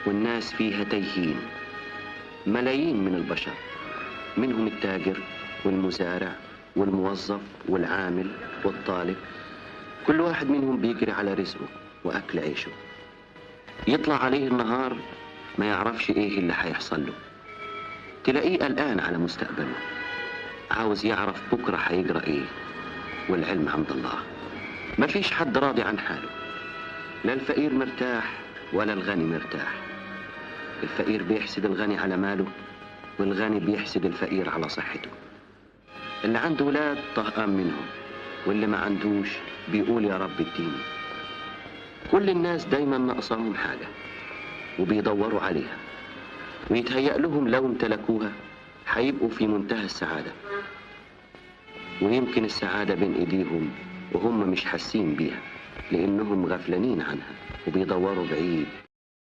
والناس فيها تايهين. ملايين من البشر، منهم التاجر والمزارع والموظف والعامل والطالب، كل واحد منهم بيجري على رزقه وأكل عيشه. يطلع عليه النهار ما يعرفش إيه اللي هيحصل له. تلاقيه قلقان على مستقبله، عاوز يعرف بكرة هيجرى إيه، والعلم عند الله. مفيش حد راضي عن حاله، لا الفقير مرتاح ولا الغني مرتاح. الفقير بيحسد الغني على ماله، والغني بيحسد الفقير على صحته. اللي عنده ولاد طهقان منهم، واللي ما عندوش بيقول يا رب اديني. كل الناس دايما ناقصاهم حاجة وبيدوروا عليها، ويتهيأ لهم لو امتلكوها هيبقوا في منتهى السعادة. ويمكن السعادة بين ايديهم وهم مش حاسين بيها، لانهم غفلانين عنها وبيدوروا بعيد